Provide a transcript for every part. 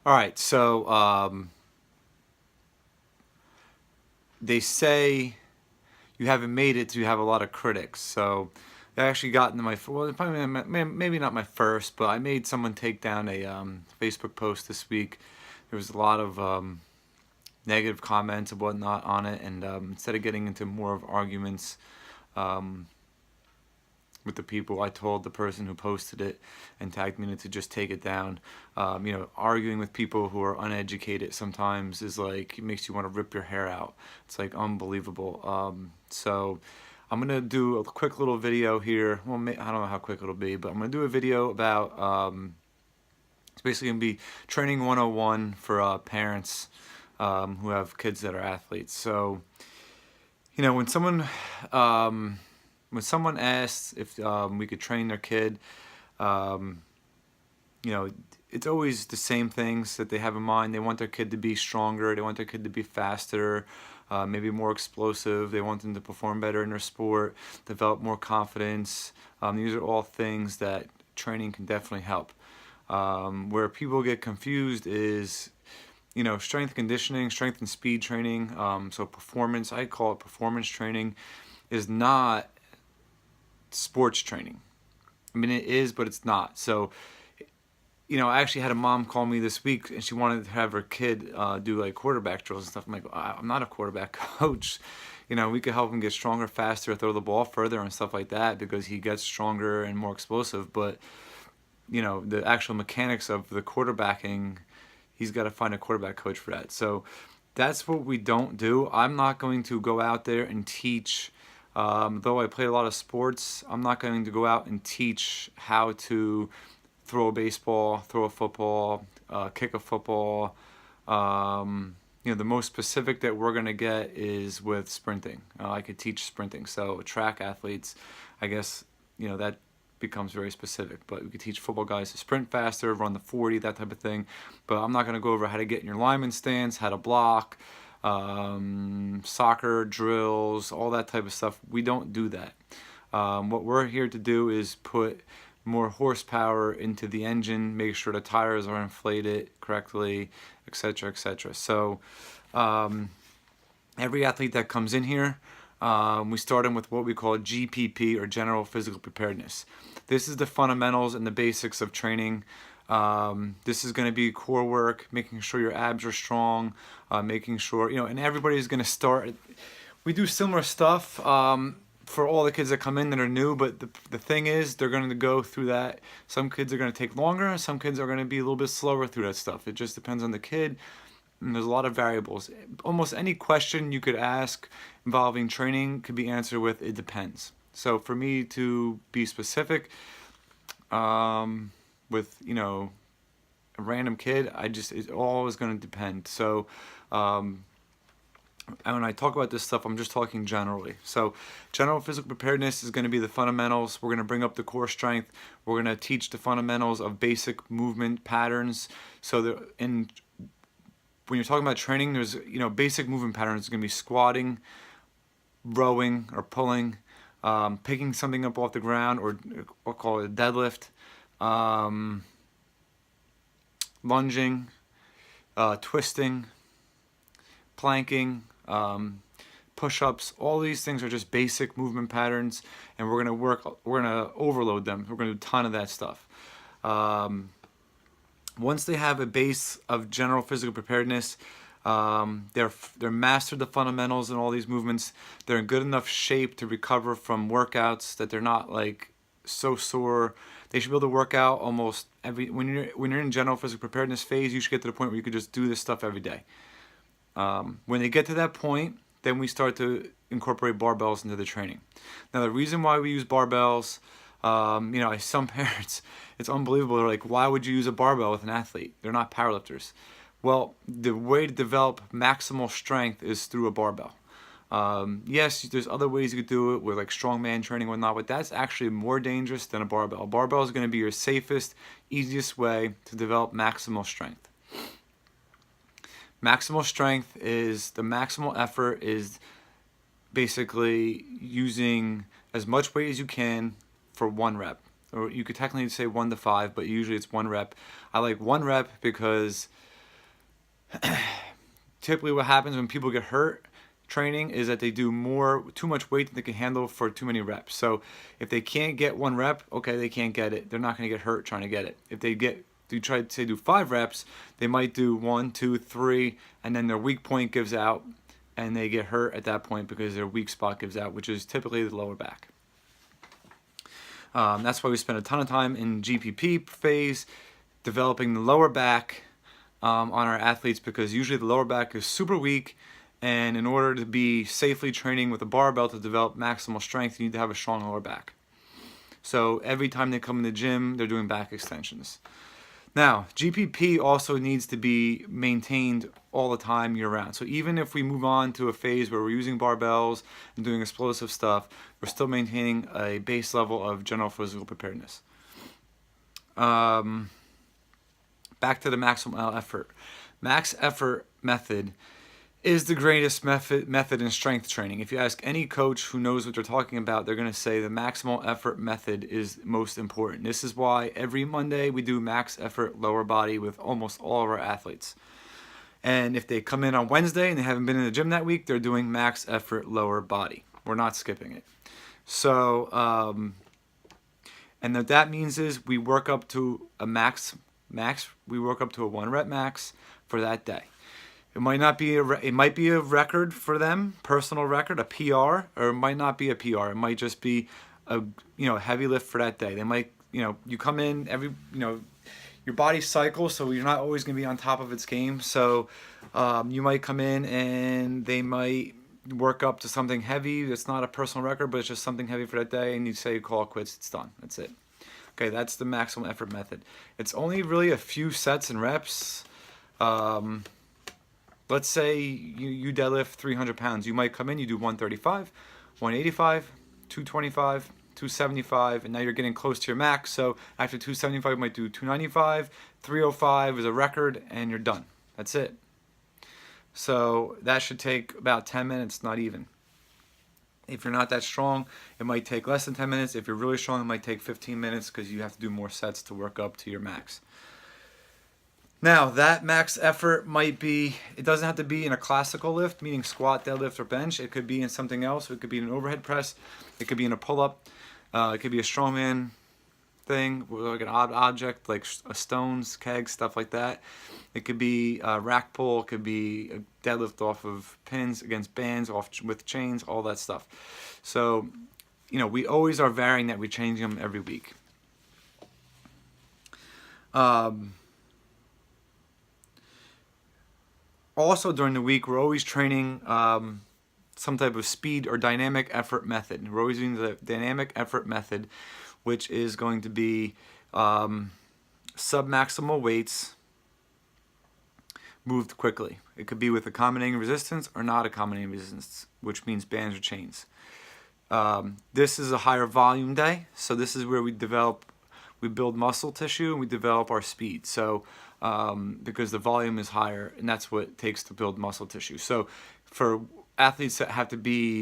All right, so they say you haven't made it till you have a lot of critics. So I actually got into my, well, probably maybe not my first, but I made someone take down a Facebook post this week. There was a lot of negative comments and whatnot on it, and instead of getting into more of arguments um, with the people, I told the person who posted it and tagged me in it to just take it down. Arguing with people who are uneducated sometimes is like, it makes you want to rip your hair out. It's like unbelievable. So I'm gonna do a quick little video here. Well, I don't know how quick it'll be, but I'm gonna do a video about it's basically gonna be training 101 for parents who have kids that are athletes. So when someone asks if we could train their kid, um, it's always the same things that they have in mind. They want their kid to be stronger. They want their kid to be faster, maybe more explosive. They want them to perform better in their sport, develop more confidence. These are all things that training can definitely help. Where people get confused is, strength conditioning, strength and speed training. So performance, I call it performance training, is not sports training. I mean, it is, but it's not. So, I actually had a mom call me this week, and she wanted to have her kid do like quarterback drills and stuff. I'm like, I'm not a quarterback coach. We could help him get stronger, faster, throw the ball further and stuff like that because he gets stronger and more explosive. But, the actual mechanics of the quarterbacking, he's got to find a quarterback coach for that. So that's what we don't do. I'm not going to go out there and teach. Though I play a lot of sports, I'm not going to go out and teach how to throw a baseball, throw a football, kick a football. The most specific that we're going to get is with sprinting. I could teach sprinting. So track athletes, I guess, that becomes very specific. But we could teach football guys to sprint faster, run the 40, that type of thing. But I'm not going to go over how to get in your lineman stance, how to block, soccer drills, all that type of stuff. We don't do that. What we're here to do is put more horsepower into the engine, make sure the tires are inflated correctly, etc., etc. So every athlete that comes in here, we start them with what we call GPP, or General Physical Preparedness. This is the fundamentals and the basics of training. This is going to be core work, making sure your abs are strong, making sure, and everybody's going to start. We do similar stuff for all the kids that come in that are new, but the thing is, they're going to go through that. Some kids are going to take longer, and some kids are going to be a little bit slower through that stuff. It just depends on the kid, and there's a lot of variables. Almost any question you could ask involving training could be answered with, it depends. So for me to be specific, with a random kid, it's always going to depend. So and when I talk about this stuff, I'm just talking generally. So general physical preparedness is going to be the fundamentals. We're going to bring up the core strength. We're going to teach the fundamentals of basic movement patterns. So when you're talking about training, there's basic movement patterns. It's going to be squatting, rowing or pulling, picking something up off the ground, or we'll call it a deadlift, lunging, twisting, planking, push-ups. All these things are just basic movement patterns, and we're gonna overload them. We're gonna do a ton of that stuff. Once they have a base of general physical preparedness, they're mastered the fundamentals and all these movements. They're in good enough shape to recover from workouts, that they're not like so sore. They should be able to work out almost when you're in general physical preparedness phase. You should get to the point where you could just do this stuff every day. When they get to that point, then we start to incorporate barbells into the training. Now, the reason why we use barbells, some parents, it's unbelievable. They're like, why would you use a barbell with an athlete? They're not powerlifters. Well, the way to develop maximal strength is through a barbell. Yes, there's other ways you could do it with like strongman training and whatnot, but that's actually more dangerous than a barbell. A barbell is going to be your safest, easiest way to develop maximal strength. Maximal strength is the maximal effort, is basically using as much weight as you can for 1 rep. Or you could technically say 1 to 5, but usually it's 1 rep. I like 1 rep because Typically what happens when people get hurt training is that they do too much weight that they can handle for too many reps. So if they can't get 1 rep, okay, they can't get it. They're not going to get hurt trying to get it. If they try to say do 5 reps, they might do 1, 2, 3, and then their weak point gives out, and they get hurt at that point because their weak spot gives out, which is typically the lower back. That's why we spend a ton of time in GPP phase developing the lower back on our athletes, because usually the lower back is super weak, and in order to be safely training with a barbell to develop maximal strength, you need to have a strong lower back. So every time they come in the gym, they're doing back extensions. Now, GPP also needs to be maintained all the time year-round. So even if we move on to a phase where we're using barbells and doing explosive stuff, we're still maintaining a base level of general physical preparedness. Back to the maximal effort. Max effort method is the greatest method in strength training. If you ask any coach who knows what they're talking about, they're going to say the maximal effort method is most important. This is why every Monday we do max effort lower body with almost all of our athletes. And if they come in on Wednesday and they haven't been in the gym that week, they're doing max effort lower body. We're not skipping it. So, and what that means is we work up to a max. We work up to a 1 rep max for that day. It might not be it might be a record for them, personal record, a PR, or it might not be a PR. It might just be a heavy lift for that day. They might you come in your body cycles, so you're not always going to be on top of its game. So you might come in and they might work up to something heavy. It's not a personal record, but it's just something heavy for that day, and you say you call it quits. It's done. That's it. Okay, that's the maximum effort method. It's only really a few sets and reps. Let's say you deadlift 300 pounds. You might come in, you do 135, 185, 225, 275, and now you're getting close to your max. So after 275, you might do 295, 305 is a record, and you're done. That's it. So that should take about 10 minutes, not even. If you're not that strong, it might take less than 10 minutes. If you're really strong, it might take 15 minutes because you have to do more sets to work up to your max. Now, that max effort might be, it doesn't have to be in a classical lift, meaning squat, deadlift, or bench. It could be in something else. It could be in an overhead press. It could be in a pull-up. It could be a strongman thing, like an odd object, like stones, kegs, stuff like that. It could be a rack pull. It could be a deadlift off of pins against bands, off with chains, all that stuff. So, we always are varying that. We change them every week. Also during the week, we're always training some type of speed or dynamic effort method. We're always using the dynamic effort method, which is going to be submaximal weights moved quickly. It could be with accommodating resistance or not accommodating resistance, which means bands or chains. This is a higher volume day, so this is where we build muscle tissue and we develop our speed. So because the volume is higher, and that's what it takes to build muscle tissue. So for athletes that have to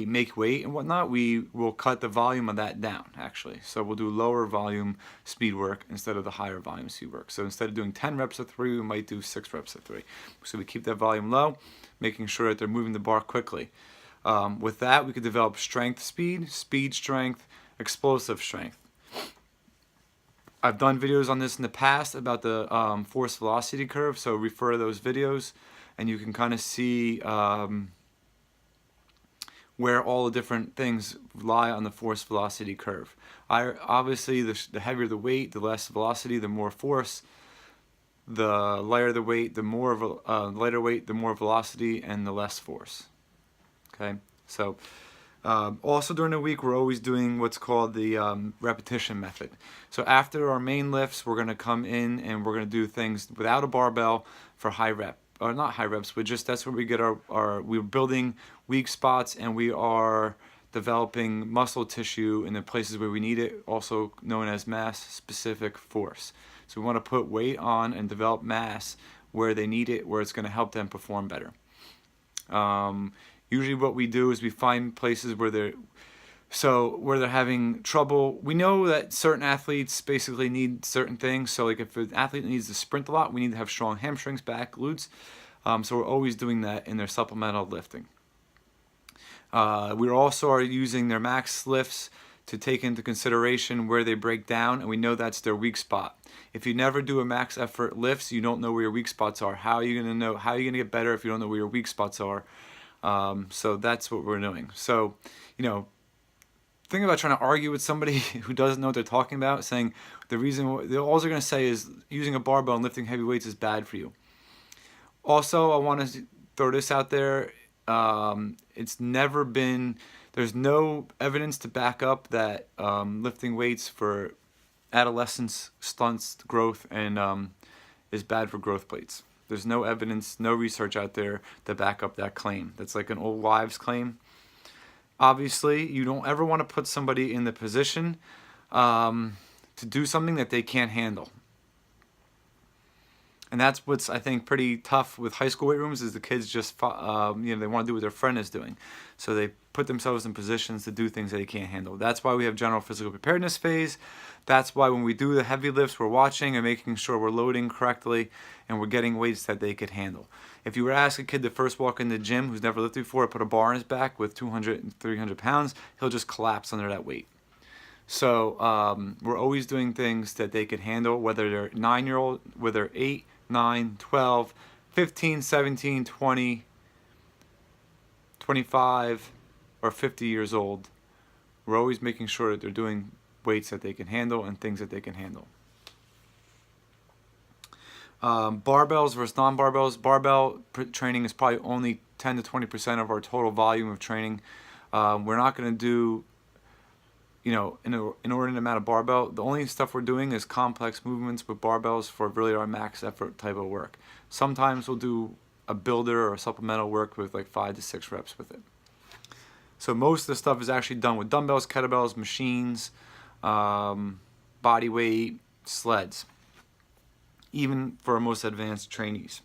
make weight and whatnot, we will cut the volume of that down, actually. So we'll do lower volume speed work instead of the higher volume speed work. So instead of doing 10 reps of 3, we might do 6 reps of 3. So we keep that volume low, making sure that they're moving the bar quickly. With that, we could develop strength speed strength, explosive strength. I've done videos on this in the past about the force velocity curve, so refer to those videos and you can kind of see where all the different things lie on the force velocity curve. Obviously, the heavier the weight, the less velocity, the more force. The lighter the weight, the more lighter weight, the more velocity, and the less force. Okay, so also during the week, we're always doing what's called the repetition method. So after our main lifts, we're going to come in and we're going to do things without a barbell for high rep. Or not high reps, but just that's where we get we're building weak spots and we are developing muscle tissue in the places where we need it, also known as mass-specific force. So we want to put weight on and develop mass where they need it, where it's going to help them perform better. Usually what we do is we find places where they're having trouble. We know that certain athletes basically need certain things. So like if an athlete needs to sprint a lot, we need to have strong hamstrings, back, glutes. So we're always doing that in their supplemental lifting. We also are using their max lifts to take into consideration where they break down, and we know that's their weak spot. If you never do a max effort lifts, you don't know where your weak spots are. How are you going to know? How are you going to get better if you don't know where your weak spots are? So that's what we're doing. So, think about trying to argue with somebody who doesn't know what they're talking about, saying the reason all they're going to say is using a barbell and lifting heavy weights is bad for you. Also, I want to throw this out there. It's never been, there's no evidence to back up that lifting weights for adolescence stunts growth and is bad for growth plates. There's no evidence, no research out there to back up that claim. That's like an old wives' claim. Obviously, you don't ever want to put somebody in the position to do something that they can't handle. And that's what's, I think, pretty tough with high school weight rooms is the kids just, they want to do what their friend is doing. So they put themselves in positions to do things that they can't handle. That's why we have general physical preparedness phase. That's why when we do the heavy lifts, we're watching and making sure we're loading correctly and we're getting weights that they could handle. If you were to ask a kid to first walk in the gym who's never lifted before, put a bar on his back with 200 and 300 pounds, he'll just collapse under that weight. So we're always doing things that they could handle, whether they're 9-year-old, whether they're 8, 9, 12, 15, 17, 20, 25, or 50 years old. We're always making sure that they're doing weights that they can handle and things that they can handle. Barbells versus non-barbells. Barbell training is probably only 10 to 20% of our total volume of training. We're not going to do an inordinate amount of barbell. The only stuff we're doing is complex movements with barbells for really our max effort type of work. Sometimes we'll do a builder or a supplemental work with like 5 to 6 reps with it. So most of the stuff is actually done with dumbbells, kettlebells, machines, body weight, sleds, even for our most advanced trainees.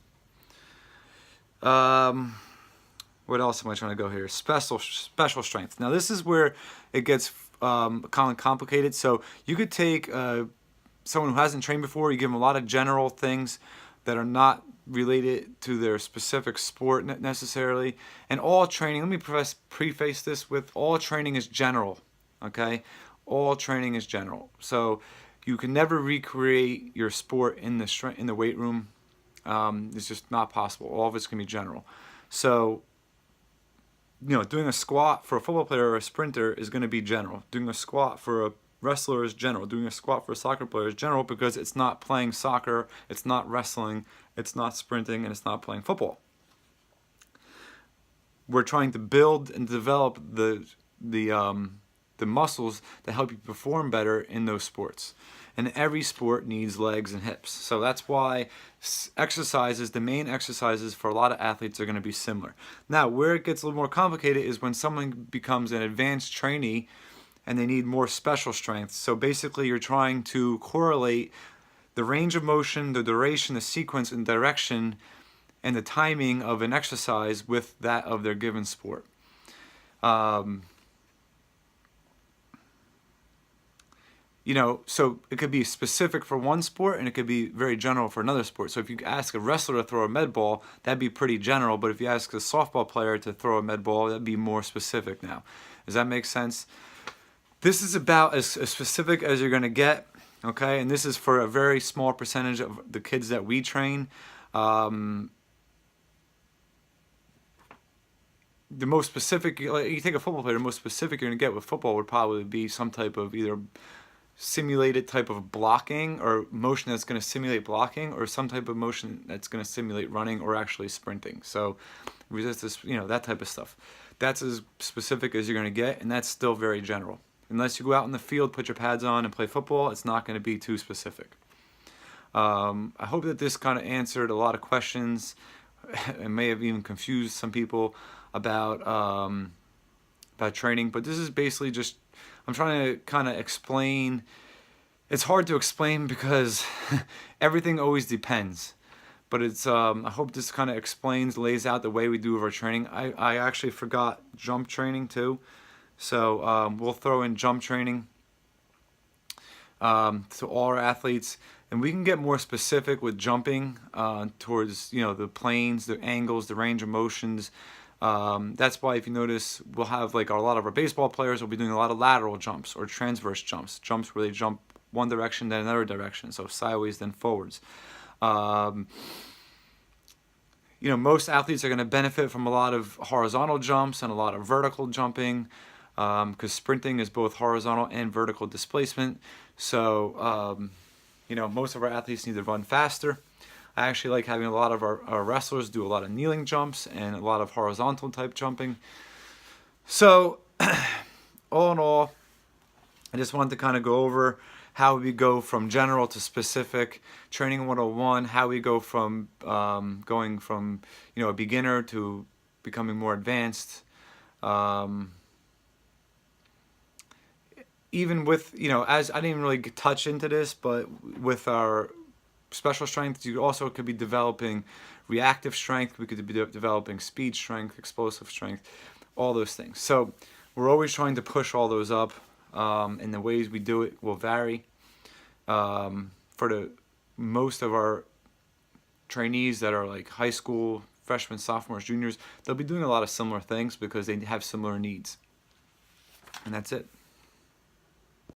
What else am I trying to go here? Special strength. Now this is where it gets kind of complicated. So you could take someone who hasn't trained before, you give them a lot of general things that are not related to their specific sport necessarily. And all training, let me preface this with all training is general, okay? All training is general. So you can never recreate your sport in the weight room. It's just not possible. All of it's going to be general. So doing a squat for a football player or a sprinter is going to be general. Doing a squat for a wrestler is general. Doing a squat for a soccer player is general because it's not playing soccer, it's not wrestling, it's not sprinting, and it's not playing football. We're trying to build and develop the muscles that help you perform better in those sports. And every sport needs legs and hips. So that's why the main exercises for a lot of athletes are going to be similar. Now, where it gets a little more complicated is when someone becomes an advanced trainee and they need more special strength. So basically you're trying to correlate the range of motion, the duration, the sequence and direction, and the timing of an exercise with that of their given sport. So it could be specific for one sport and it could be very general for another sport. So if you ask a wrestler to throw a med ball, that'd be pretty general. But if you ask a softball player to throw a med ball, that'd be more specific now. Does that make sense? This is about as specific as you're going to get, okay? And this is for a very small percentage of the kids that we train. The most specific, you take a football player, the most specific you're going to get with football would probably be some type of either simulated type of blocking or motion that's going to simulate blocking or some type of motion that's going to simulate running or actually sprinting. So resistance, that type of stuff. That's as specific as you're going to get, and that's still very general. Unless you go out in the field, put your pads on and play football, it's not going to be too specific. I hope that this kind of answered a lot of questions and may have even confused some people about training, but this is basically just, I'm trying to kind of explain. It's hard to explain because everything always depends, but it's I hope this kind of lays out the way we do with our training. I actually forgot jump training too, so we'll throw in jump training to all our athletes. And we can get more specific with jumping towards, the planes, the angles, the range of motions. That's why if you notice, we'll have like a lot of our baseball players will be doing a lot of lateral jumps or transverse jumps, jumps where they jump one direction then another direction, so sideways then forwards. Most athletes are going to benefit from a lot of horizontal jumps and a lot of vertical jumping, because sprinting is both horizontal and vertical displacement. So, most of our athletes need to run faster. I actually like having a lot of our wrestlers do a lot of kneeling jumps and a lot of horizontal type jumping. So, all in all, I just wanted to kind of go over how we go from general to specific, training 101, how we go from going from a beginner to becoming more advanced. Even with, as I didn't even really touch into this, but with our special strength, you also could be developing reactive strength, we could be developing speed strength, explosive strength, all those things. So we're always trying to push all those up, and the ways we do it will vary. For the most of our trainees that are like high school, freshmen, sophomores, juniors, they'll be doing a lot of similar things because they have similar needs. And that's it.